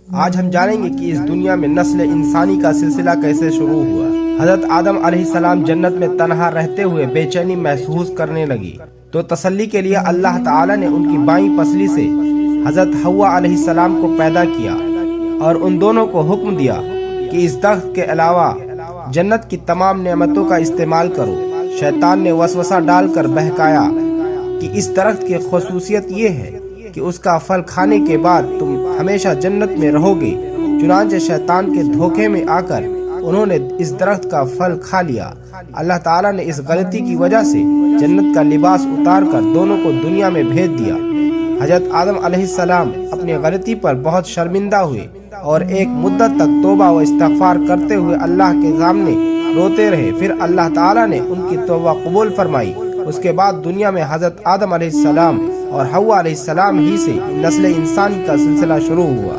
आज हम जानेंगे कि इस दुनिया में नस्ल इंसानी का सिलसिला कैसे शुरू हुआ। हजरत आदम अलैहिस्सलाम जन्नत में तन्हा रहते हुए बेचैनी महसूस करने लगी, तो तसल्ली के लिए अल्लाह ताला ने उनकी बाईं पसली से हजरत हव्वा अलैहिस्सलाम को पैदा किया और उन दोनों को हुक्म दिया कि इस दरख्त के अलावा जन्नत की तमाम नेमतों का इस्तेमाल करो। शैतान ने वसवसा डालकर बहकाया कि इस दरख्त की खसूसियत ये है कि उसका फल खाने के बाद तुम हमेशा जन्नत में रहोगे। चुनांचे शैतान के धोखे में आकर उन्होंने इस दरख्त का फल खा लिया। अल्लाह ताला ने इस गलती की वजह से जन्नत का लिबास उतारकर दोनों को दुनिया में भेज दिया। हजरत आदम अलैहिस्सलाम अपनी गलती पर बहुत शर्मिंदा हुए और एक मुद्दत तक तौबा व इस्तिग़फ़ार करते हुए अल्लाह के सामने रोते रहे। फिर अल्लाह ताला ने उनकी तौबा कबूल फरमाई। उसके बाद दुनिया में हजरत आदम अलैहिस्सलाम और हव्वा अलैहिस्सलाम ही से नस्ल इंसानी का सिलसिला शुरू हुआ।